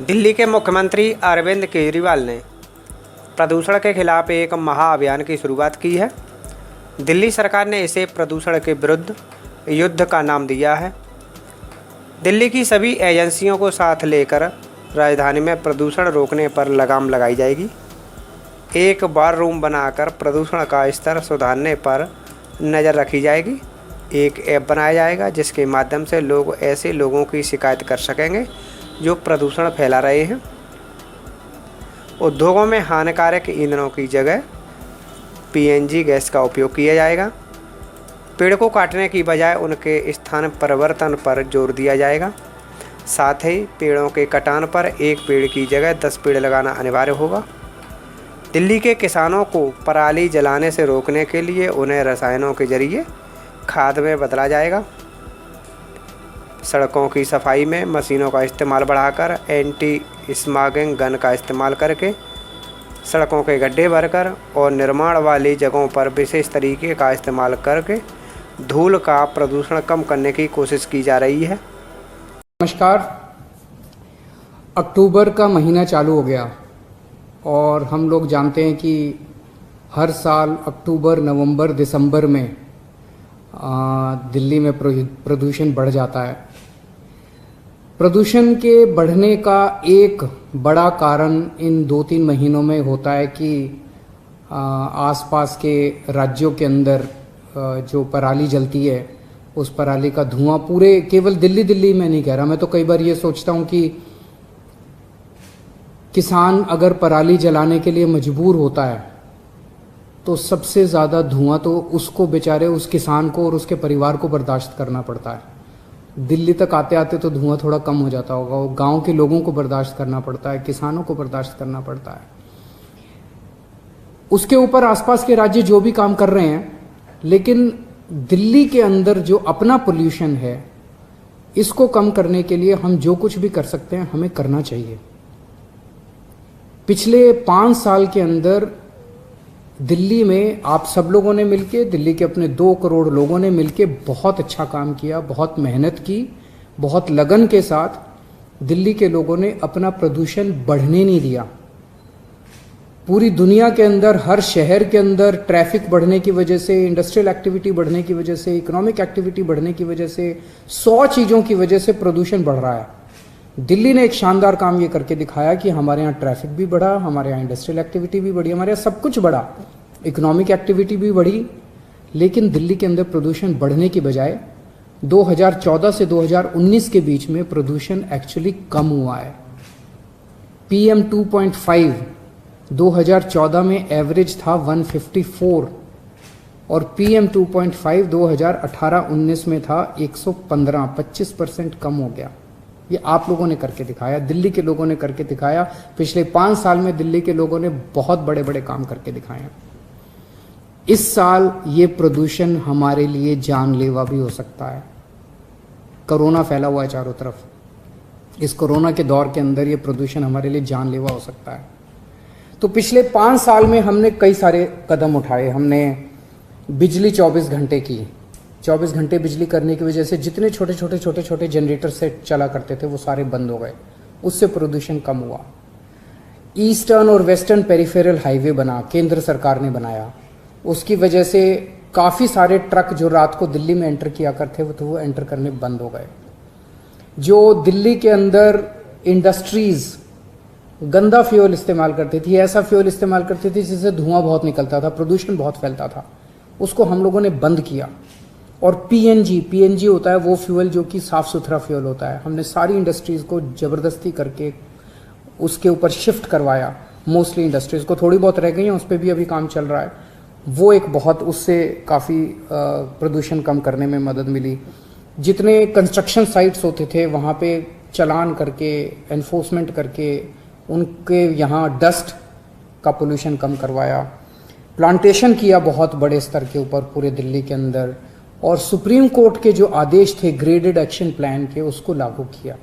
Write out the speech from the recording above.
दिल्ली के मुख्यमंत्री अरविंद केजरीवाल ने प्रदूषण के खिलाफ एक महाअभियान की शुरुआत की है। दिल्ली सरकार ने इसे प्रदूषण के विरुद्ध युद्ध का नाम दिया है। दिल्ली की सभी एजेंसियों को साथ लेकर राजधानी में प्रदूषण रोकने पर लगाम लगाई जाएगी। एक वार रूम बनाकर प्रदूषण का स्तर सुधारने पर नज़र रखी जाएगी। एक ऐप बनाया जाएगा जिसके माध्यम से लोग ऐसे लोगों की शिकायत कर सकेंगे जो प्रदूषण फैला रहे हैं। उद्योगों में हानिकारक ईंधनों की जगह पीएनजी गैस का उपयोग किया जाएगा। पेड़ को काटने की बजाय उनके स्थान परिवर्तन पर जोर दिया जाएगा। साथ ही पेड़ों के कटान पर एक पेड़ की जगह 10 पेड़ लगाना अनिवार्य होगा। दिल्ली के किसानों को पराली जलाने से रोकने के लिए उन्हें रसायनों के जरिए खाद में बदला जाएगा। सड़कों की सफाई में मशीनों का इस्तेमाल बढ़ाकर एंटी स्मॉगिंग गन का इस्तेमाल करके सड़कों के गड्ढे भरकर और निर्माण वाली जगहों पर विशेष तरीके का इस्तेमाल करके धूल का प्रदूषण कम करने की कोशिश की जा रही है। नमस्कार। अक्टूबर का महीना चालू हो गया और हम लोग जानते हैं कि हर साल अक्टूबर, नवंबर, दिसंबर में दिल्ली में प्रदूषण बढ़ जाता है। प्रदूषण के बढ़ने का एक बड़ा कारण इन 2-3 महीनों में होता है कि आसपास के राज्यों के अंदर जो पराली जलती है उस पराली का धुआं पूरे केवल दिल्ली में नहीं कह रहा, मैं तो कई बार ये सोचता हूँ कि किसान अगर पराली जलाने के लिए मजबूर होता है तो सबसे ज़्यादा धुआं तो उसको बेचारे उस किसान को और उसके परिवार को बर्दाश्त करना पड़ता है। दिल्ली तक आते आते तो धुआं थोड़ा कम हो जाता होगा, वो गांव के लोगों को बर्दाश्त करना पड़ता है, किसानों को बर्दाश्त करना पड़ता है। उसके ऊपर आसपास के राज्य जो भी काम कर रहे हैं, लेकिन दिल्ली के अंदर जो अपना पोल्यूशन है इसको कम करने के लिए हम जो कुछ भी कर सकते हैं हमें करना चाहिए। पिछले 5 साल के अंदर दिल्ली में आप सब लोगों ने मिलके, दिल्ली के अपने 2 करोड़ लोगों ने मिलके बहुत अच्छा काम किया, बहुत मेहनत की, बहुत लगन के साथ दिल्ली के लोगों ने अपना प्रदूषण बढ़ने नहीं दिया। पूरी दुनिया के अंदर, हर शहर के अंदर ट्रैफिक बढ़ने की वजह से, इंडस्ट्रियल एक्टिविटी बढ़ने की वजह से, इकोनॉमिक एक्टिविटी बढ़ने की वजह से, 100 चीज़ों की वजह से प्रदूषण बढ़ रहा है। दिल्ली ने एक शानदार काम ये करके दिखाया कि हमारे यहाँ ट्रैफिक भी बढ़ा, हमारे यहाँ इंडस्ट्रियल एक्टिविटी भी बढ़ी, हमारे यहाँ सब कुछ बढ़ा, इकोनॉमिक एक्टिविटी भी बढ़ी। लेकिन दिल्ली के अंदर प्रदूषण बढ़ने की बजाय 2014 से 2019 के बीच में प्रदूषण एक्चुअली कम हुआ है। PM 2.5 2014 में एवरेज था 154 और PM 2.5 2018-19 में था 115, 25% कम हो गया। ये आप लोगों ने करके दिखाया, दिल्ली के लोगों ने करके दिखाया। पिछले 5 साल में दिल्ली के लोगों ने बहुत बड़े बड़े काम करके दिखाए हैं। इस साल ये प्रदूषण हमारे लिए जानलेवा भी हो सकता है। कोरोना फैला हुआ है चारों तरफ। इस कोरोना के दौर के अंदर ये प्रदूषण हमारे लिए जानलेवा हो सकता है। तो पिछले 5 साल में हमने कई सारे कदम उठाए। हमने बिजली 24 घंटे की, 24 घंटे बिजली करने की वजह से जितने छोटे जनरेटर सेट चला करते थे वो सारे बंद हो गए, उससे प्रदूषण कम हुआ। ईस्टर्न और वेस्टर्न पेरिफेरल हाईवे बना, केंद्र सरकार ने बनाया, उसकी वजह से काफ़ी सारे ट्रक जो रात को दिल्ली में एंटर किया करते थे वो एंटर करने बंद हो गए। जो दिल्ली के अंदर इंडस्ट्रीज़ गंदा फ्यूल इस्तेमाल करती थी, ऐसा फ्यूल इस्तेमाल करती थी जिससे धुआं बहुत निकलता था, प्रदूषण बहुत फैलता था, उसको हम लोगों ने बंद किया। और पीएनजी होता है वो फ्यूल जो कि साफ़ सुथरा फ्यूल होता है। हमने सारी इंडस्ट्रीज़ को ज़बरदस्ती करके उसके ऊपर शिफ्ट करवाया। मोस्टली इंडस्ट्रीज़ को, थोड़ी बहुत रह गई हैं, उस पर भी अभी काम चल रहा है। वो एक बहुत, उससे काफ़ी प्रदूषण कम करने में मदद मिली। जितने कंस्ट्रक्शन साइट्स होते थे वहाँ पे चलान करके, एनफोर्समेंट करके उनके यहाँ डस्ट का पोल्यूशन कम करवाया। प्लांटेशन किया बहुत बड़े स्तर के ऊपर पूरे दिल्ली के अंदर, और सुप्रीम कोर्ट के जो आदेश थे ग्रेडेड एक्शन प्लान के, उसको लागू किया।